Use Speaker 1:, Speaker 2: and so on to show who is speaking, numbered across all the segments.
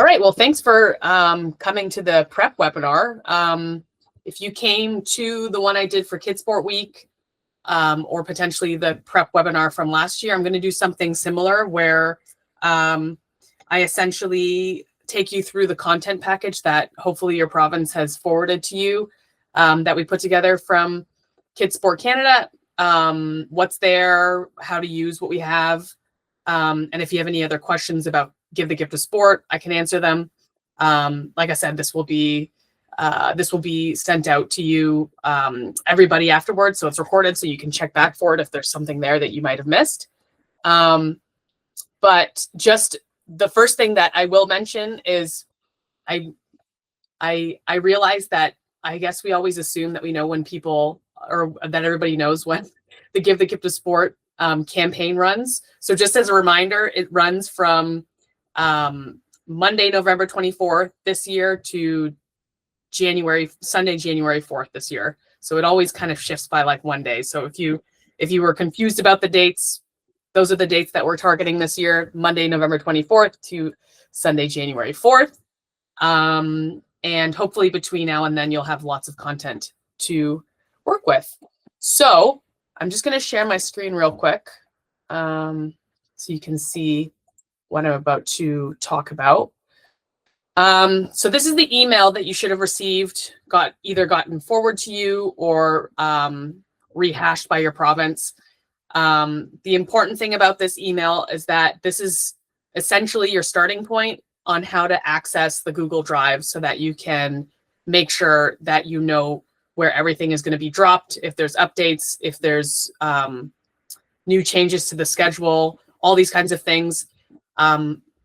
Speaker 1: All right, well, thanks for coming to the prep webinar. If you came to the one I did for Kids Sport Week, or potentially the prep webinar from last year, I'm going to do something similar where I essentially take you through the content package that hopefully your province has forwarded to you, that we put together from Kids Sport Canada, what's there, how to use what we have, and if you have any other questions about Give the Gift of Sport, I can answer them. Like I said, this will be sent out to you, everybody afterwards. So it's recorded, so you can check back for it if there's something there that you might have missed. But just the first thing that I will mention is I realize that I guess we always assume that we know when people, or that everybody knows when the Give the Gift of Sport campaign runs. So just as a reminder, it runs from Monday, November 24th this year to Sunday, January 4th this year. So it always kind of shifts by like one day. So if you were confused about the dates, those are the dates that we're targeting this year: Monday, November 24th to Sunday, January 4th. And hopefully between now and then, you'll have lots of content to work with. So I'm just going to share my screen real quick, so you can see what I'm about to talk about. So this is the email that you should have received, either gotten forward to you or rehashed by your province. The important thing about this email is that this is essentially your starting point on how to access the Google Drive so that you can make sure that you know where everything is going to be dropped, if there's updates, if there's new changes to the schedule, all these kinds of things.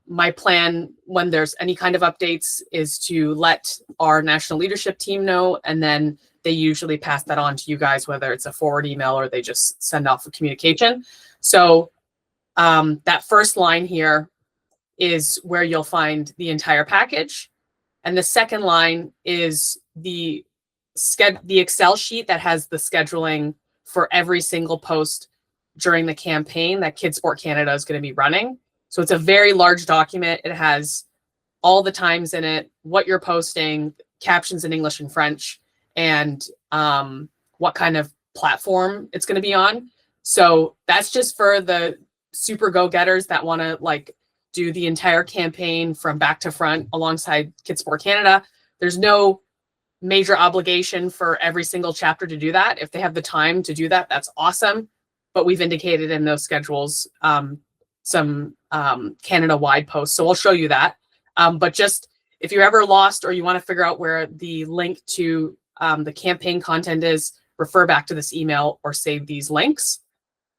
Speaker 1: My plan when there's any kind of updates is to let our national leadership team know, and then they usually pass that on to you guys, whether it's a forward email or they just send off a communication. So that first line here is where you'll find the entire package. And the second line is the Excel sheet that has the scheduling for every single post during the campaign that Kids Sport Canada is going to be running. So it's a very large document. It has all the times in it, what you're posting, captions in English and French, and what kind of platform it's going to be on. So that's just for the super go-getters that want to like do the entire campaign from back to front alongside Kids Sport Canada. There's no major obligation for every single chapter to do that. If they have the time to do that, that's awesome. But we've indicated in those schedules some Canada-wide posts. So I'll show you that. But just if you're ever lost or you want to figure out where the link to the campaign content is, refer back to this email or save these links.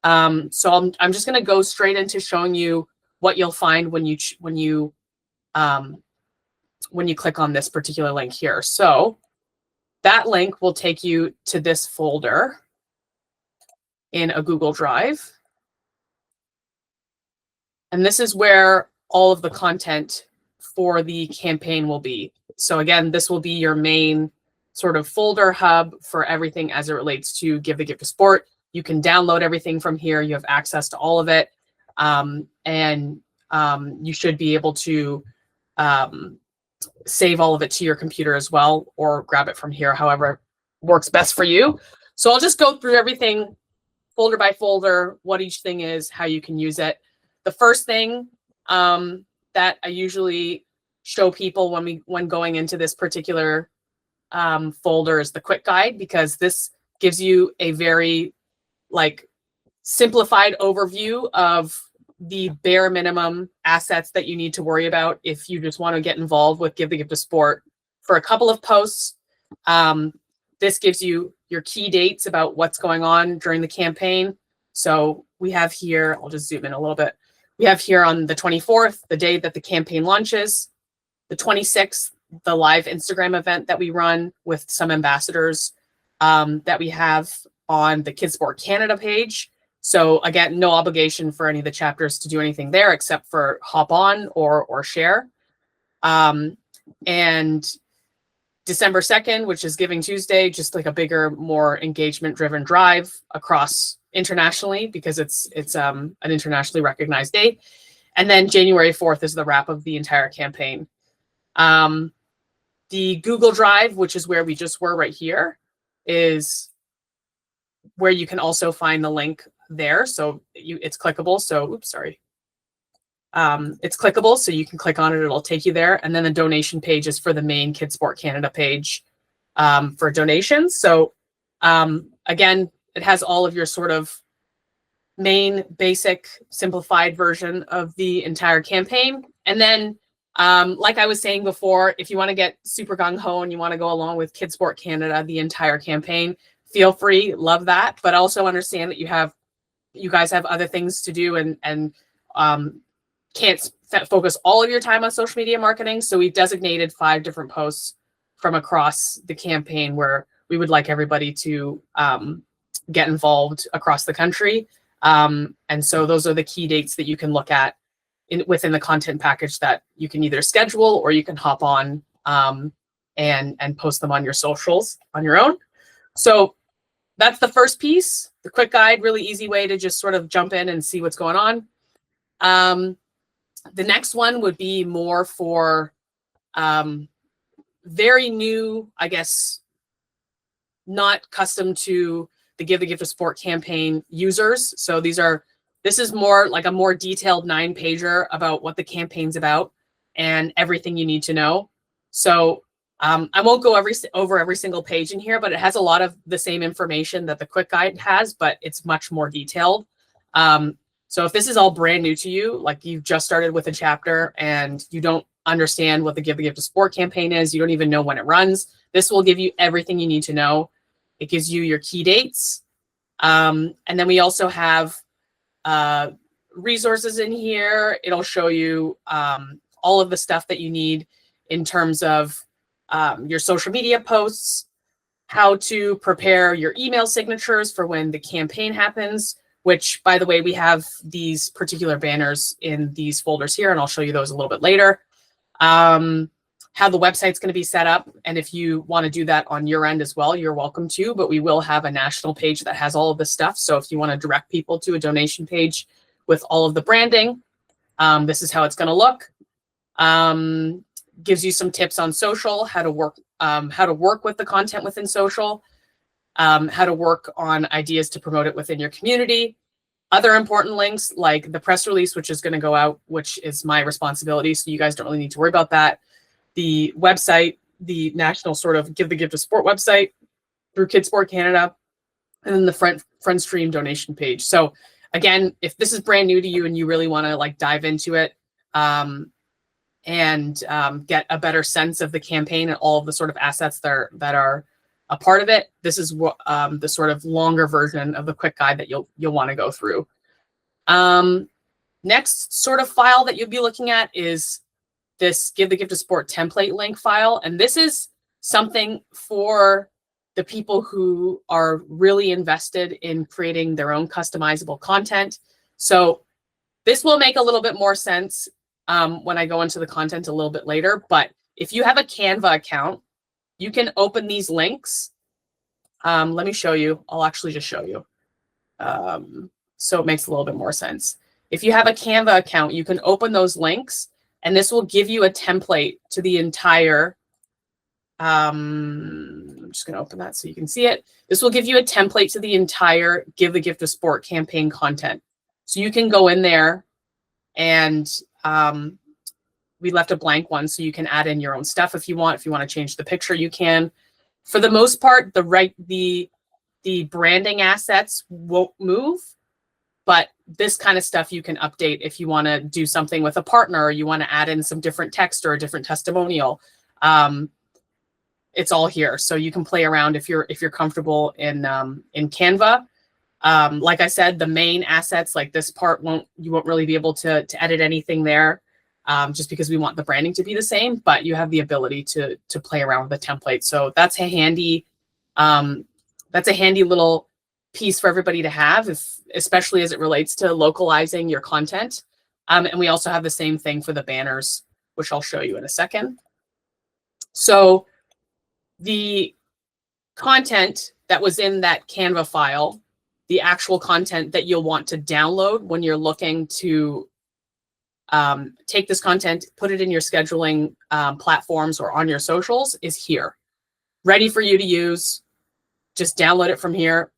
Speaker 1: So I'm just going to go straight into showing you what you'll find when you click on this particular link here. So that link will take you to this folder in a Google Drive. And this is where all of the content for the campaign will be. So again, this will be your main sort of folder hub for everything as it relates to Give the Gift of Sport. You can download everything from here. You have access to all of it. And you should be able to save all of it to your computer as well, or grab it from here, however works best for you. So I'll just go through everything folder by folder, what each thing is, how you can use it. The first thing that I usually show people when going into this particular folder is the quick guide, because this gives you a very simplified overview of the bare minimum assets that you need to worry about if you just want to get involved with Give the Gift of Sport for a couple of posts. This gives you your key dates about what's going on during the campaign. So we have here, I'll just zoom in a little bit. We have here on the 24th, the day that the campaign launches, the 26th, the live Instagram event that we run with some ambassadors that we have on the Kids Sport Canada page. So again, no obligation for any of the chapters to do anything there except for hop on or share. And December 2nd, which is Giving Tuesday, just like a bigger, more engagement-driven drive across internationally, because it's an internationally recognized day. And then January 4th is the wrap of the entire campaign. The Google Drive, which is where we just were right here, is where you can also find the link there. So it's clickable. So, oops, sorry. It's clickable, so you can click on it. It'll take you there. And then the donation page is for the main Kids Sport Canada page for donations. So again, it has all of your sort of main basic simplified version of the entire campaign. And then like I was saying before, if you want to get super gung-ho and you want to go along with Kids Sport Canada, the entire campaign, feel free, love that. But also understand that you guys have other things to do and can't focus all of your time on social media marketing. So we've designated 5 different posts from across the campaign where we would like everybody to get involved across the country. And so those are the key dates that you can look at within the content package that you can either schedule or you can hop on and post them on your socials on your own. So that's the first piece, the quick guide, really easy way to just sort of jump in and see what's going on. The next one would be more for very new, I guess, not custom to the Give the Gift of Sport campaign users. So this is more like a more detailed 9-pager about what the campaign's about and everything you need to know. So I won't go over every single page in here, but it has a lot of the same information that the quick guide has, but it's much more detailed. So if this is all brand new to you, like you've just started with a chapter and you don't understand what the Give the Gift of Sport campaign is, you don't even know when it runs, this will give you everything you need to know. It gives you your key dates. And then we also have resources in here. It'll show you all of the stuff that you need in terms of your social media posts, how to prepare your email signatures for when the campaign happens, which, by the way, we have these particular banners in these folders here, and I'll show you those a little bit later. How the website's going to be set up. And if you want to do that on your end as well, you're welcome to, but we will have a national page that has all of this stuff. So if you want to direct people to a donation page with all of the branding, this is how it's going to look. Gives you some tips on social, how to work with the content within social, how to work on ideas to promote it within your community. Other important links like the press release, which is going to go out, which is my responsibility. So you guys don't really need to worry about that. The website, the national sort of Give the Gift of Sport website through Kids Sport Canada, and then the front stream donation page. So again, if this is brand new to you and you really want to like dive into it and get a better sense of the campaign and all of the sort of assets that are a part of it, this is the sort of longer version of the quick guide that you'll want to go through. Next sort of file that you'll be looking at is this Give the Gift of Sport template link file. And this is something for the people who are really invested in creating their own customizable content. So this will make a little bit more sense when I go into the content a little bit later. But if you have a Canva account, you can open these links. Let me show you. I'll actually just show you. So it makes a little bit more sense. If you have a Canva account, you can open those links, and this will give you a template to the entire, I'm just going to open that so you can see it. This will give you a template to the entire Give the Gift of Sport campaign content. So you can go in there and we left a blank one, so you can add in your own stuff if you want. If you want to change the picture, you can. For the most part, the branding assets won't move, but this kind of stuff you can update if you want to do something with a partner, or you want to add in some different text or a different testimonial. It's all here, so you can play around if you're comfortable in Canva. Like I said, the main assets like this part you won't really be able to edit anything there, just because we want the branding to be the same. But you have the ability to play around with the template, so that's a handy little piece for everybody to have, especially as it relates to localizing your content. And we also have the same thing for the banners, which I'll show you in a second. So the content that was in that Canva file, the actual content that you'll want to download when you're looking to take this content, put it in your scheduling platforms or on your socials is here, ready for you to use. Just download it from here.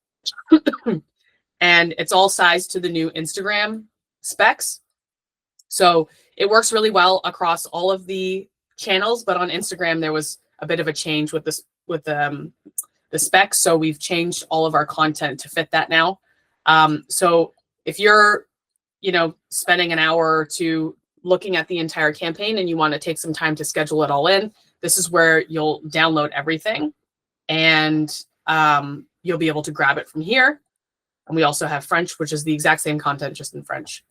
Speaker 1: And it's all sized to the new Instagram specs. So it works really well across all of the channels, but on Instagram, there was a bit of a change with this, with the specs. So we've changed all of our content to fit that now. So if you're, spending an hour or two looking at the entire campaign and you want to take some time to schedule it all in, this is where you'll download everything and you'll be able to grab it from here. And we also have French, which is the exact same content, just in French.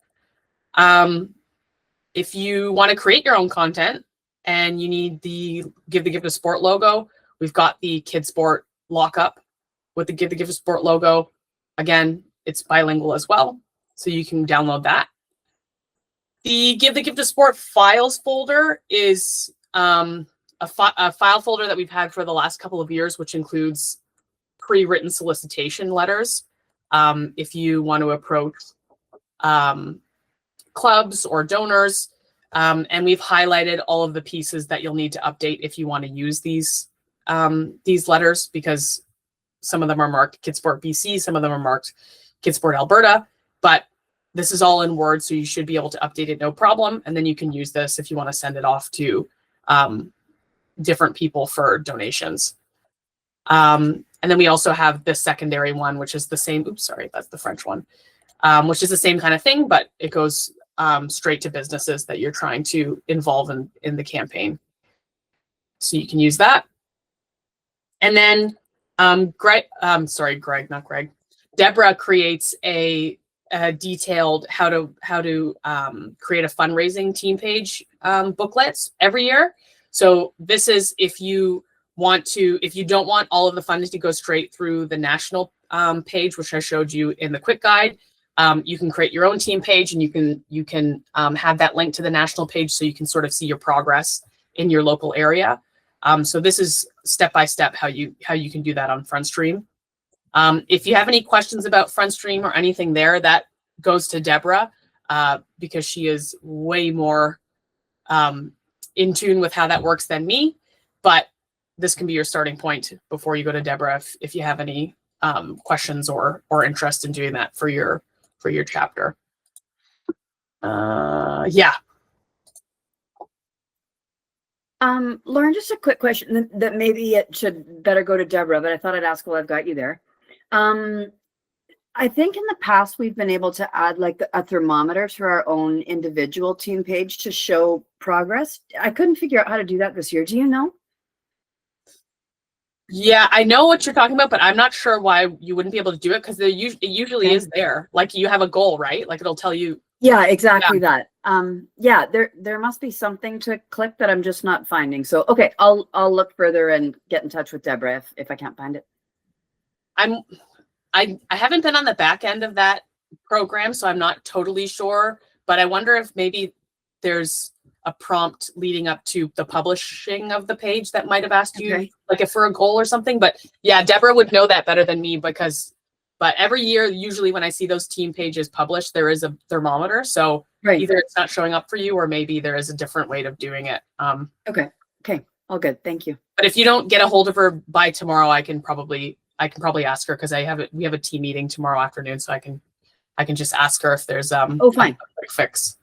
Speaker 1: If you want to create your own content and you need the Give the Gift of Sport logo, we've got the Kid Sport lockup with the Give the Gift of Sport logo. Again, it's bilingual as well, so you can download that. The Give the Gift of Sport files folder is a file folder that we've had for the last couple of years, which includes pre-written solicitation letters. If you want to approach clubs or donors, and we've highlighted all of the pieces that you'll need to update if you want to use these letters, because some of them are marked Kidsport BC, some of them are marked Kidsport Alberta, but this is all in Word, so you should be able to update it no problem. And then you can use this if you want to send it off to different people for donations. And then we also have this secondary one, which is the same. Oops, sorry, that's the French one, which is the same kind of thing, but it goes straight to businesses that you're trying to involve in the campaign. So you can use that. And then Deborah creates a detailed how to create a fundraising team page booklets every year. So this is if you don't want all of the funding to go straight through the national page, which I showed you in the quick guide, you can create your own team page, and you can have that link to the national page, so you can sort of see your progress in your local area. So this is step by step how you can do that on FrontStream. If you have any questions about FrontStream or anything there, that goes to Deborah, because she is way more in tune with how that works than me. But this can be your starting point before you go to Deborah if you have any questions or interest in doing that for your chapter. Yeah.
Speaker 2: Lauren, just a quick question that maybe it should better go to Deborah, but I thought I'd ask while I've got you there. I think in the past we've been able to add like a thermometer to our own individual team page to show progress. I couldn't figure out how to do that this year. Do you know?
Speaker 1: Yeah, I know what you're talking about, but I'm not sure why you wouldn't be able to do it, because it usually is there. Like you have a goal, right? Like it'll tell you.
Speaker 2: Yeah, exactly that. Yeah, there must be something to click that I'm just not finding. So okay, I'll look further and get in touch with Deborah if I can't find it.
Speaker 1: I haven't been on the back end of that program, so I'm not totally sure, but I wonder if maybe there's a prompt leading up to the publishing of the page that might have asked you, like if for a goal or something. But yeah, Deborah would know that better than me, but every year, usually when I see those team pages published, there is a thermometer. So either it's not showing up for you, or maybe there is a different way of doing it.
Speaker 2: Okay, all good, thank you.
Speaker 1: But if you don't get a hold of her by tomorrow, I can probably ask her, because we have a team meeting tomorrow afternoon, so I can just ask her if there's
Speaker 2: fine,
Speaker 1: a quick fix.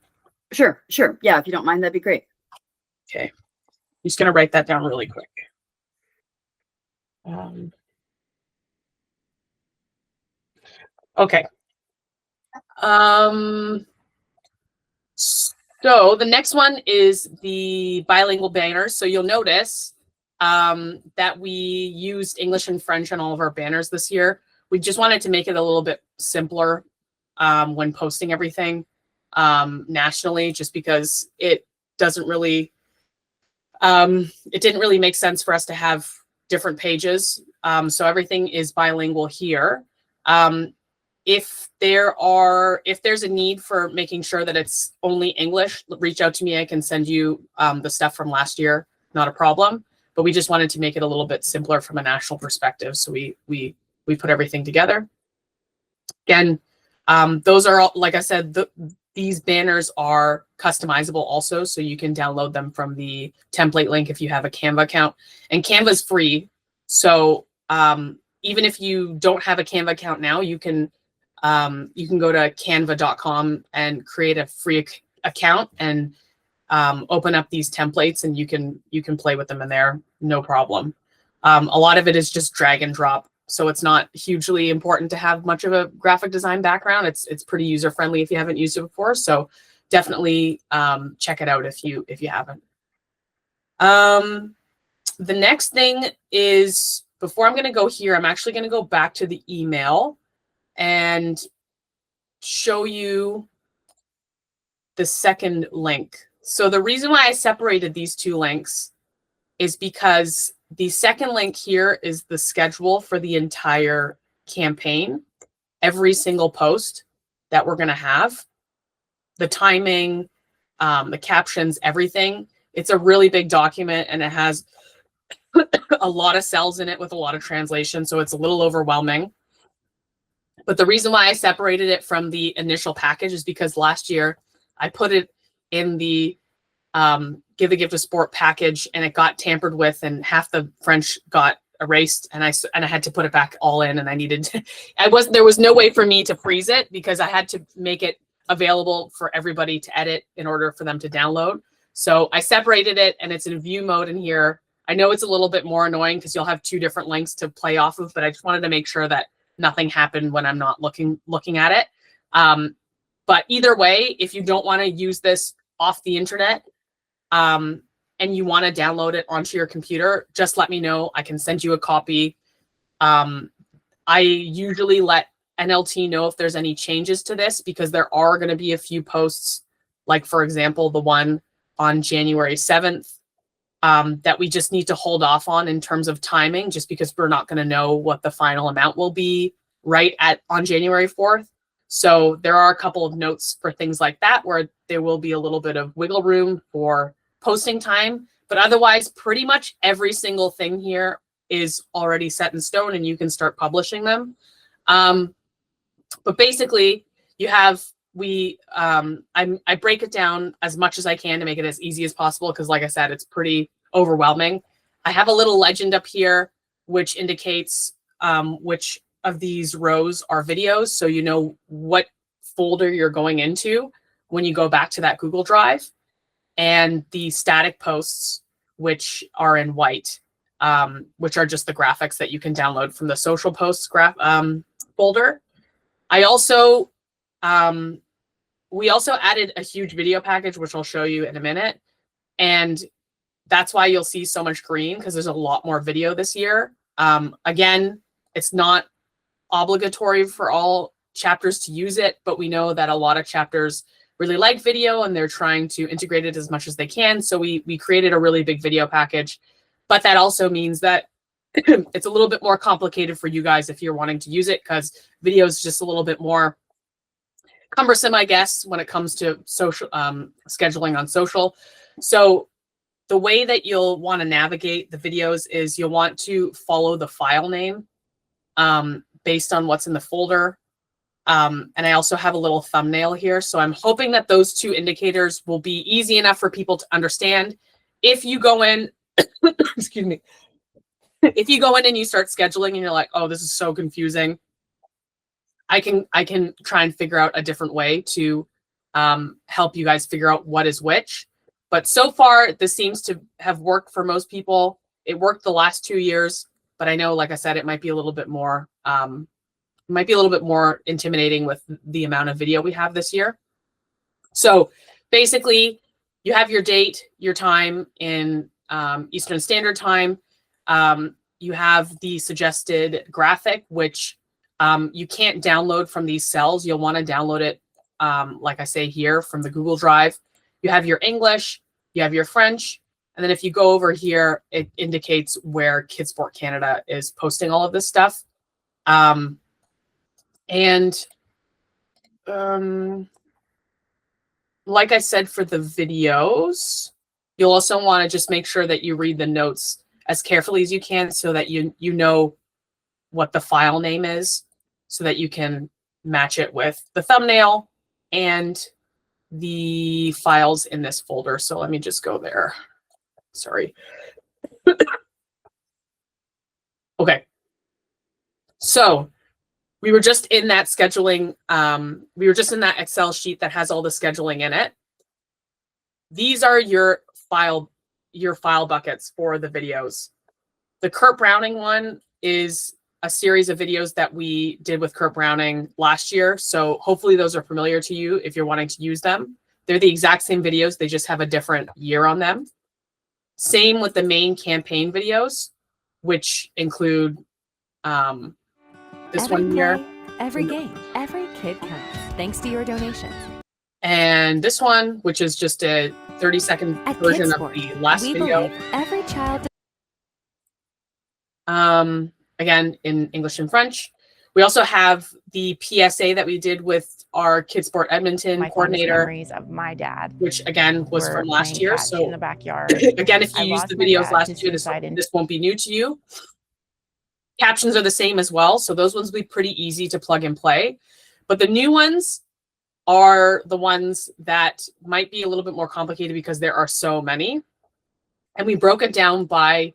Speaker 2: Sure. Yeah, if you don't mind, that'd be great.
Speaker 1: Okay, I'm just gonna write that down really quick. Okay. So the next one is the bilingual banners. So you'll notice that we used English and French on all of our banners this year. We just wanted to make it a little bit simpler when posting everything nationally, just because it didn't really make sense for us to have different pages. So everything is bilingual here. If there's a need for making sure that it's only English, reach out to me. I can send you the stuff from last year, not a problem. But we just wanted to make it a little bit simpler from a national perspective. So we put everything together. Again, those are all, like I said, these banners are customizable also, so you can download them from the template link if you have a Canva account. And Canva is free, so even if you don't have a Canva account now, you can go to canva.com and create a free account and open up these templates, and you can play with them in there, no problem. A lot of it is just drag and drop, so it's not hugely important to have much of a graphic design background. It's pretty user friendly if you haven't used it before. So definitely check it out if you haven't. The next thing is, before I'm going to go here, I'm actually going to go back to the email and show you the second link. So the reason why I separated these two links is because the second link here is the schedule for the entire campaign, every single post that we're going to have, the timing, the captions, everything. It's a really big document, and it has a lot of cells in it with a lot of translation, so it's a little overwhelming. But the reason why I separated it from the initial package is because last year I put it in the Give a Gift of Sport package, and it got tampered with, and half the French got erased, and I had to put it back all in, and I needed to, there was no way for me to freeze it because I had to make it available for everybody to edit in order for them to download. So I separated it, and it's in view mode in here. I know it's a little bit more annoying because you'll have two different links to play off of, but I just wanted to make sure that nothing happened when I'm not looking at it. But either way, if you don't want to use this off the internet, and you want to download it onto your computer, just let me know. I can send you a copy. I usually let NLT know if there's any changes to this, because there are going to be a few posts, like, for example, the one on January 7th, that we just need to hold off on in terms of timing, just because we're not going to know what the final amount will be on January 4th. So there are a couple of notes for things like that where there will be a little bit of wiggle room for posting time, but otherwise pretty much every single thing here is already set in stone, and you can start publishing them. But basically you have, I break it down as much as I can to make it as easy as possible, because like I said, it's pretty overwhelming. I have a little legend up here which indicates which of these rows are videos, so you know what folder you're going into when you go back to that Google Drive, and the static posts, which are in white, which are just the graphics that you can download from the social posts folder. I also, we also added a huge video package, which I'll show you in a minute. And that's why you'll see so much green, because there's a lot more video this year. Again, it's not obligatory for all chapters to use it, but we know that a lot of chapters really like video and they're trying to integrate it as much as they can. So we created a really big video package, but that also means that it's a little bit more complicated for you guys if you're wanting to use it, because video is just a little bit more cumbersome, I guess, when it comes to social scheduling on social. So the way that you'll want to navigate the videos is you'll want to follow the file name based on what's in the folder. And I also have a little thumbnail here. So I'm hoping that those two indicators will be easy enough for people to understand. If you go in, excuse me, if you go in and you start scheduling and you're like, oh, this is so confusing, I can try and figure out a different way to help you guys figure out what is which. But so far, this seems to have worked for most people. It worked the last 2 years, but I know, like I said, it might be a little bit more intimidating with the amount of video we have this year. So basically, you have your date, your time in Eastern Standard Time. You have the suggested graphic, which you can't download from these cells. You'll want to download it, like I say here, from the Google Drive. You have your English, you have your French, and then if you go over here, it indicates where Kids Sport Canada is posting all of this stuff. Like I said, for the videos, you'll also want to just make sure that you read the notes as carefully as you can, so that you know what the file name is, so that you can match it with the thumbnail and the files in this folder. So let me just go there. Sorry. Okay. So we were just in that scheduling. We were just in that Excel sheet that has all the scheduling in it. These are your file buckets for the videos. The Kurt Browning one is a series of videos that we did with Kurt Browning last year. So hopefully those are familiar to you if you're wanting to use them. They're the exact same videos. They just have a different year on them. Same with the main campaign videos, which include this
Speaker 3: every
Speaker 1: one here.
Speaker 3: Every game, every kid counts, thanks to your donations.
Speaker 1: And this one, which is just a 30-second version of the last video.
Speaker 3: Every child.
Speaker 1: Again, in English and French. We also have the PSA that we did with our Kids Sport Edmonton coordinator.
Speaker 4: Memories of my dad,
Speaker 1: which again was from last year. So
Speaker 4: in the backyard.
Speaker 1: Again, if you used the videos last year, this won't be new to you. Captions are the same as well. So those ones will be pretty easy to plug and play. But the new ones are the ones that might be a little bit more complicated because there are so many. And we broke it down by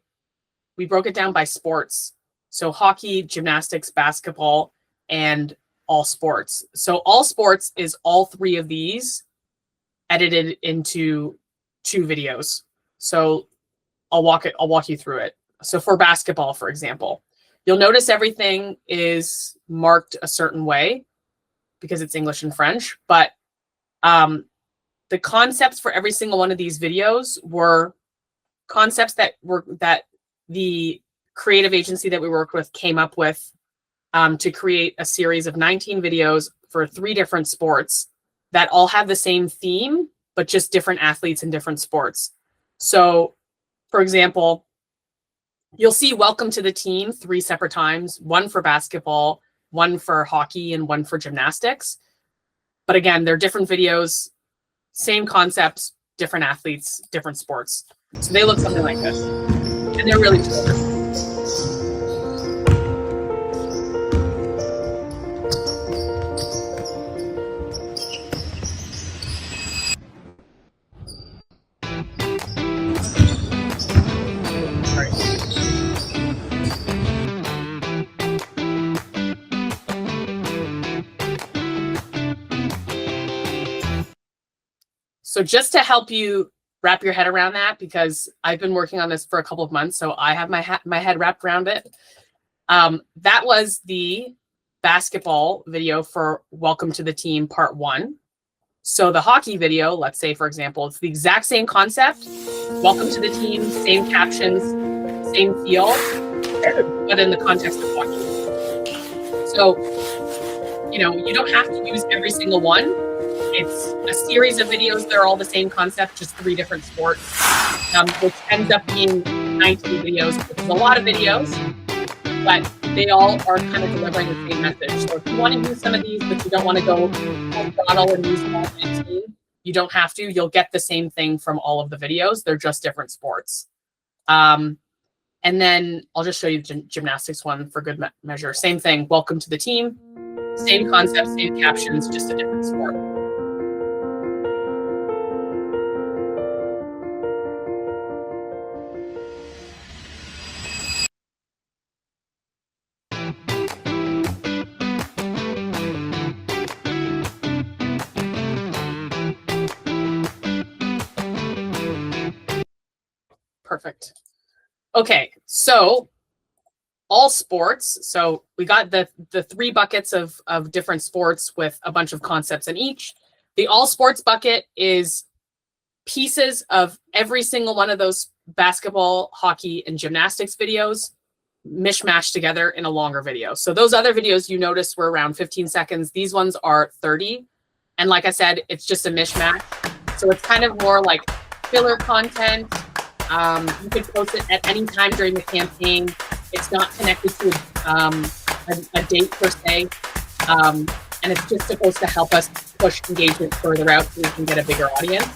Speaker 1: sports. So hockey, gymnastics, basketball, and all sports. So all sports is all three of these edited into 2 videos. So I'll walk you through it. So for basketball, for example, you'll notice everything is marked a certain way because it's English and French, but the concepts for every single one of these videos were concepts that the creative agency that we worked with came up with to create a series of 19 videos for 3 different sports that all have the same theme, but just different athletes in different sports. So, for example, you'll see welcome to the team 3 separate times, one for basketball, one for hockey, and one for gymnastics. But again, they're different videos, same concepts, different athletes, different sports. So they look something like this. And they're really cool. So just to help you wrap your head around that, because I've been working on this for a couple of months, so I have my head wrapped around it. That was the basketball video for Welcome to the Team Part 1. So the hockey video, let's say, for example, it's the exact same concept. Welcome to the team, same captions, same feel, but in the context of hockey. So, you don't have to use every single one. It's a series of videos. They're all the same concept, just 3 different sports, which ends up being 19 videos, which is a lot of videos, but they all are kind of delivering the same message. So if you want to use some of these, but you don't want to go full throttle and use all 19, you don't have to. You'll get the same thing from all of the videos. They're just different sports. And then I'll just show you the gymnastics one for good measure. Same thing. Welcome to the team. Same concept, same captions, just a different sport. Perfect. Okay, so all sports. So we got the 3 buckets of different sports with a bunch of concepts in each. The all sports bucket is pieces of every single one of those basketball, hockey, and gymnastics videos mishmashed together in a longer video. So those other videos you noticed were around 15 seconds. These ones are 30. And like I said, it's just a mishmash. So it's kind of more like filler content. You could post it at any time during the campaign. It's not connected to a date per se. And it's just supposed to help us push engagement further out so we can get a bigger audience.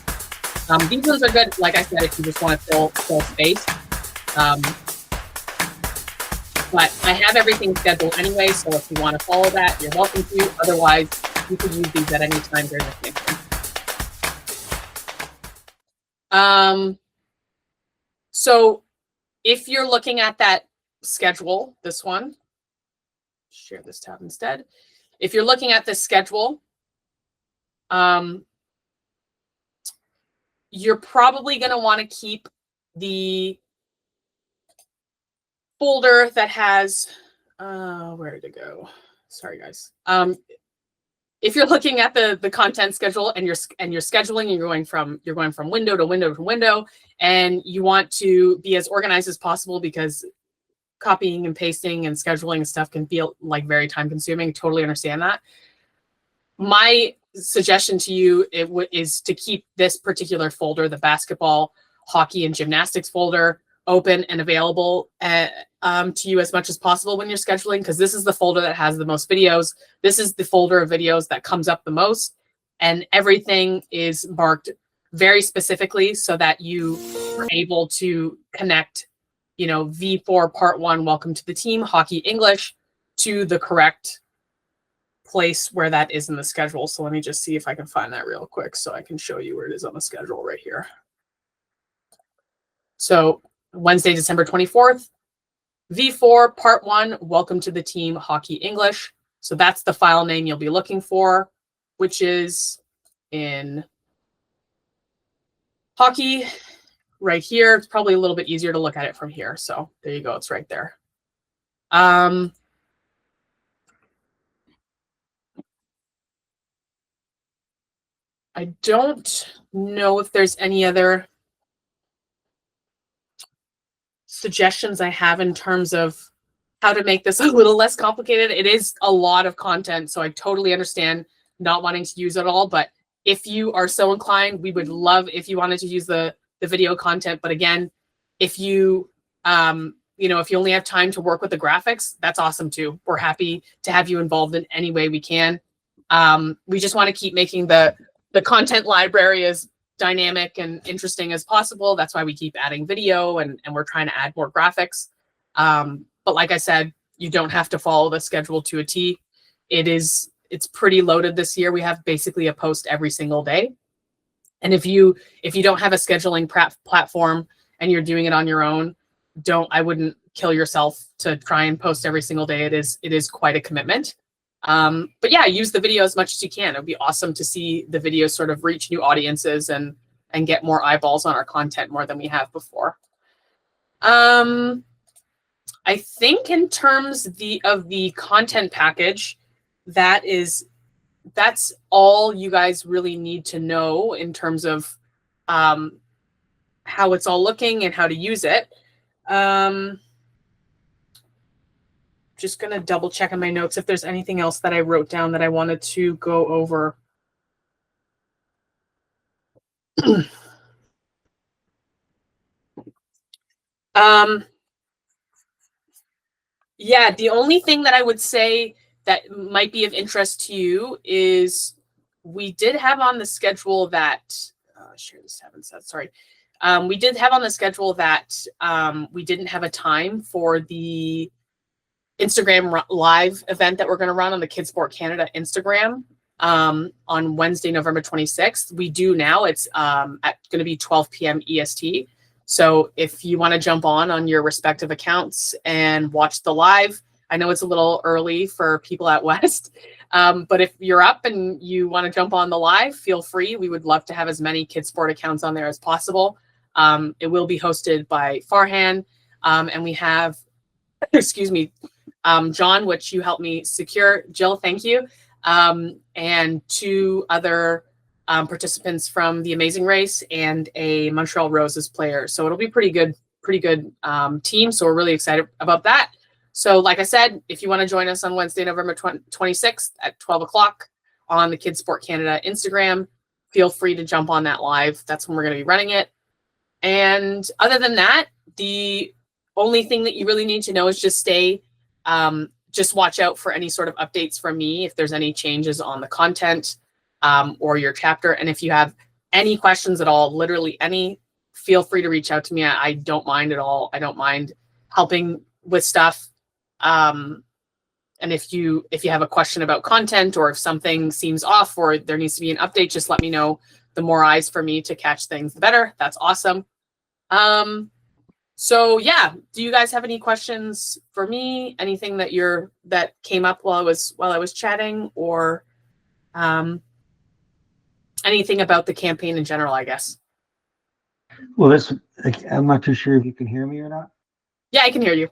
Speaker 1: These ones are good, like I said, if you just want to fill space. But I have everything scheduled anyway, so if you want to follow that, you're welcome to. Otherwise, you could use these at any time during the campaign. So if you're looking at that schedule, this one, share this tab instead. If you're looking at this schedule, you're probably going to want to keep the folder that has, where did it go? Sorry, guys. If you're looking at the content schedule and you're scheduling and you're going from window to window to window, and you want to be as organized as possible because copying and pasting and scheduling and stuff can feel like very time consuming. Totally understand that. My suggestion to you is to keep this particular folder, the basketball, hockey, and gymnastics folder, open and available to you as much as possible when you're scheduling, because this is the folder that has the most videos. This is the folder of videos that comes up the most, and everything is marked very specifically so that you are able to connect, you know, V4 Part 1, Welcome to the Team, Hockey English, to the correct place where that is in the schedule. So let me just see if I can find that real quick so I can show you where it is on the schedule right here. So Wednesday, December 24th, V4 Part 1, Welcome to the Team, Hockey English. So that's the file name you'll be looking for, which is in hockey right here. It's probably a little bit easier to look at it from here. So there you go. It's right there. I don't know if there's any other suggestions I have in terms of how to make this a little less complicated. It is a lot of content, so I totally understand not wanting to use it all. But if you are so inclined, we would love if you wanted to use the video content. But again, if you if you only have time to work with the graphics, that's awesome too. We're happy to have you involved in any way we can. We just want to keep making the content library as dynamic and interesting as possible. That's why we keep adding video and we're trying to add more graphics. But like I said, you don't have to follow the schedule to a T. It's pretty loaded this year. We have basically a post every single day. And if you don't have a scheduling platform and you're doing it on your own, I wouldn't kill yourself to try and post every single day. It is quite a commitment. But yeah, use the video as much as you can. It would be awesome to see the videos sort of reach new audiences and get more eyeballs on our content more than we have before. I think in terms of the content package, that's all you guys really need to know in terms of how it's all looking and how to use it. Just going to double check on my notes if there's anything else that I wrote down that I wanted to go over. Yeah, the only thing that I would say that might be of interest to you is we did have on the schedule that share this tab instead. Sorry. We did have on the schedule that we didn't have a time for the Instagram live event that we're going to run on the Kids Sport Canada Instagram on Wednesday, November 26th. We do now. It's going to be 12 p.m. EST. So if you want to jump on your respective accounts and watch the live, I know it's a little early for people at West, but if you're up and you want to jump on the live, feel free. We would love to have as many Kids Sport accounts on there as possible. It will be hosted by Farhan, and we have, excuse me, John, which you helped me secure. Jill, thank you. And two other participants from the Amazing Race and a Montreal Roses player. So it'll be pretty good team. So we're really excited about that. So like I said, if you want to join us on Wednesday, November 26th at 12 o'clock on the Kids Sport Canada Instagram, feel free to jump on that live. That's when we're going to be running it. And other than that, the only thing that you really need to know is just just watch out for any sort of updates from me if there's any changes on the content or your chapter. And if you have any questions at all, literally any, feel free to reach out to me. I don't mind at all. I don't mind helping with stuff. And if you have a question about content or if something seems off or there needs to be an update, just let me know. the more eyes for me to catch things, the better. That's awesome. So yeah, do you guys have any questions for me? Anything that came up while I was chatting, or anything about the campaign in general, I guess?
Speaker 4: Well, I'm not too sure if you can hear me or not.
Speaker 1: Yeah, I can hear you.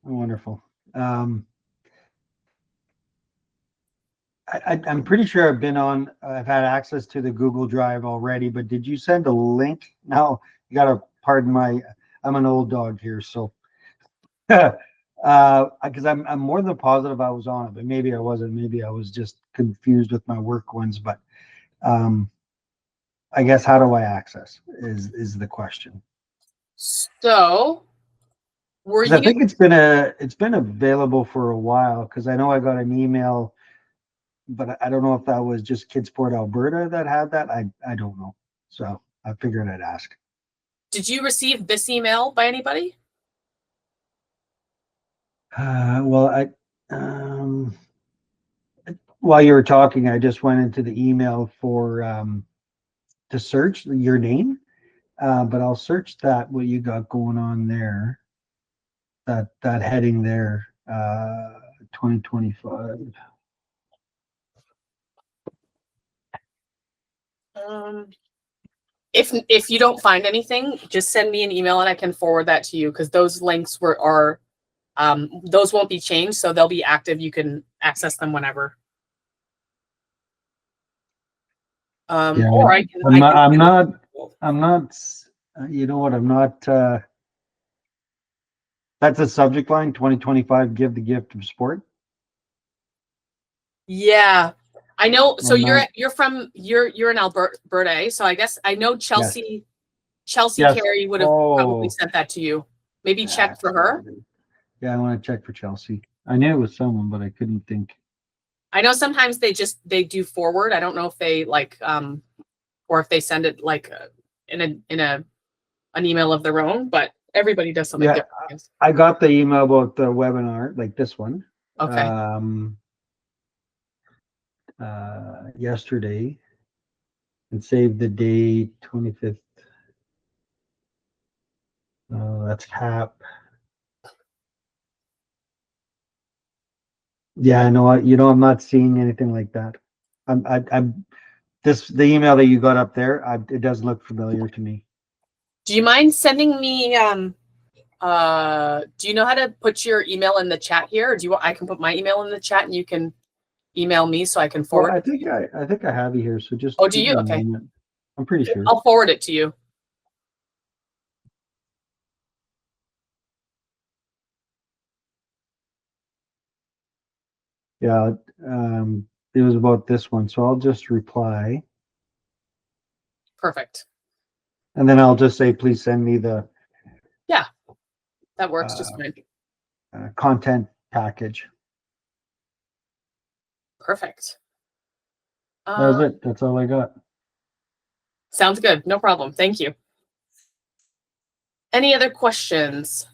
Speaker 4: Oh, wonderful. I'm pretty sure I've had access to the Google Drive already, but did you send a link? No, you got to pardon I'm an old dog here, so because I'm more than positive I was on it, but maybe I wasn't. Maybe I was just confused with my work ones. But I guess how do I access is the question.
Speaker 1: So, were
Speaker 4: 'Cause I
Speaker 1: you?
Speaker 4: think it's been available for a while, because I know I got an email, but I don't know if that was just Kidsport Alberta that had that. I don't know. So I figured I'd ask.
Speaker 1: Did you receive this email by anybody?
Speaker 4: Well, while you were talking, I just went into the email for to search your name, but I'll search what you got going on there. That heading there, 2025.
Speaker 1: If you don't find anything, just send me an email and I can forward that to you, because those links are those won't be changed, so they'll be active. You can access them whenever.
Speaker 4: Yeah,
Speaker 1: or I can.
Speaker 4: I'm not. You know what? I'm not. That's a subject line. 2025. Give the gift of sport.
Speaker 1: Yeah, I know. So
Speaker 4: I'm not-
Speaker 1: you're in Alberta, eh? So I guess I know Chelsea. Chelsea
Speaker 4: Yes.
Speaker 1: Carey would have probably sent that to you. Maybe
Speaker 4: Yeah,
Speaker 1: check for her.
Speaker 4: Yeah, I want to check for Chelsea. I knew it was someone, but I couldn't think.
Speaker 1: I know sometimes they do forward. I don't know if they or if they send it in an email of their own, but everybody does something
Speaker 4: Yeah,
Speaker 1: different.
Speaker 4: I got the email about the webinar, like this one.
Speaker 1: Okay.
Speaker 4: Yesterday, and saved the date 25th. That's Cap. Yeah, I know. I'm not seeing anything like that. The email that you got up there, it doesn't look familiar to me.
Speaker 1: Do you mind sending me do you know how to put your email in the chat here, or I can put my email in the chat and you can email me so I can forward?
Speaker 4: Well, I think I have you here, so just.
Speaker 1: Oh, do you?
Speaker 4: give me a
Speaker 1: Okay.
Speaker 4: moment. I'm pretty sure.
Speaker 1: I'll forward it to you.
Speaker 4: Yeah, it was about this one, so I'll just reply,
Speaker 1: Perfect.
Speaker 4: and then I'll just say, please send me the
Speaker 1: That works just fine.
Speaker 4: content package.
Speaker 1: Perfect.
Speaker 4: That was it. That's all I got.
Speaker 1: Sounds good. No problem. Thank you. Any other questions?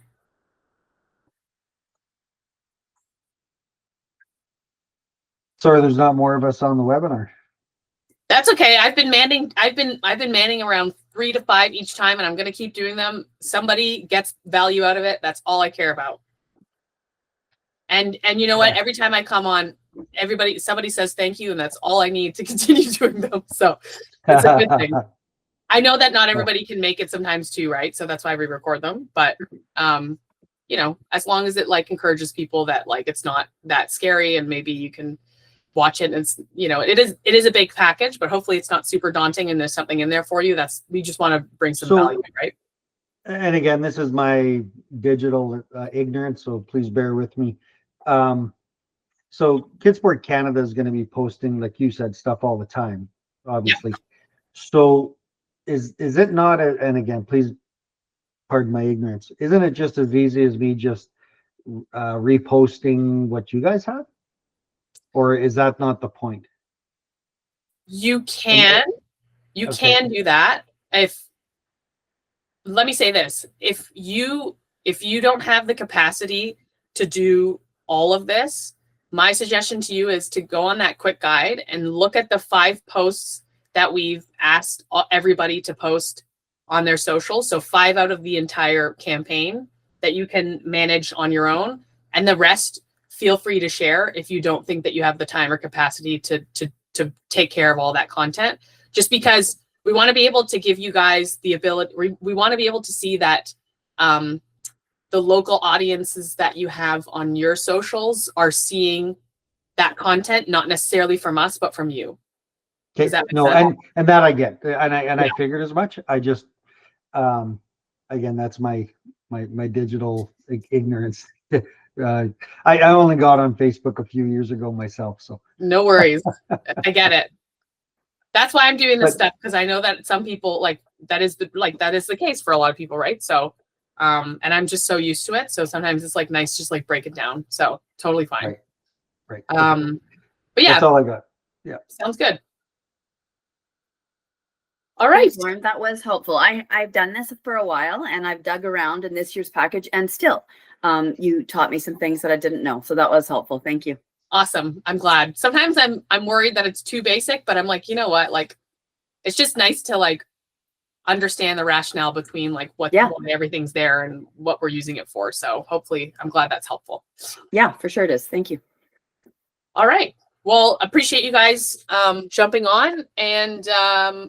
Speaker 4: Sorry, there's not more of us on the webinar.
Speaker 1: That's okay. I've been manning around 3 to 5 each time, and I'm going to keep doing them. Somebody gets value out of it. That's all I care about. And you know what? Every time I come on, somebody says thank you, and that's all I need to continue doing them. So it's a good thing. I know that not everybody can make it sometimes too, right? So that's why we record them. But as long as it encourages people that it's not that scary, and maybe you can watch it, and it's it is a big package, but hopefully it's not super daunting and there's something in there for you. We just want to bring some value, right?
Speaker 4: And again, this is my digital ignorance, so please bear with me. So Kidsport Canada is going to be posting, like you said, stuff all the time, obviously. Yeah. So is it not, and again, please pardon my ignorance, isn't it just as easy as me just reposting what you guys have? Or is that not the point?
Speaker 1: You can do that. Let me say this, if you don't have the capacity to do all of this, my suggestion to you is to go on that quick guide and look at the 5 posts that we've asked everybody to post on their social. So 5 out of the entire campaign that you can manage on your own, and the rest feel free to share if you don't think that you have the time or capacity to take care of all that content, just because we want to be able to give you guys the ability, we want to be able to see that the local audiences that you have on your socials are seeing that content, not necessarily from us, but from you.
Speaker 4: Okay,
Speaker 1: Does that make
Speaker 4: no,
Speaker 1: sense?
Speaker 4: and that I get, and I
Speaker 1: Yeah.
Speaker 4: figured as much. I just, again, that's my digital ignorance. I only got on Facebook a few years ago myself, so.
Speaker 1: No worries. I get it. That's why I'm doing this
Speaker 4: But-
Speaker 1: stuff, because I know that some people that is the case for a lot of people, right? So and I'm just so used to it. So sometimes it's like nice just like break it down. So totally fine.
Speaker 4: Right.
Speaker 1: But yeah,
Speaker 4: That's all I got.
Speaker 1: sounds good. All right.
Speaker 2: Thanks, Lauren. That was helpful. I've done this for a while, and I've dug around in this year's package, and still, you taught me some things that I didn't know. So that was helpful. Thank you.
Speaker 1: Awesome. I'm glad. Sometimes I'm worried that it's too basic, but I'm like, you know what? Like, it's just nice to like understand the rationale between like why everything's there and what we're using it for. So hopefully, I'm glad that's helpful.
Speaker 2: Yeah, for sure it is. Thank you.
Speaker 1: All right. Well, appreciate you guys jumping on, and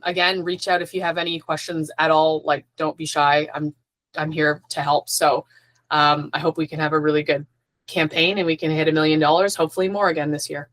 Speaker 1: again, reach out if you have any questions at all. Like, don't be shy. I'm here to help. So I hope we can have a really good campaign and we can hit $1 million, hopefully more again this year.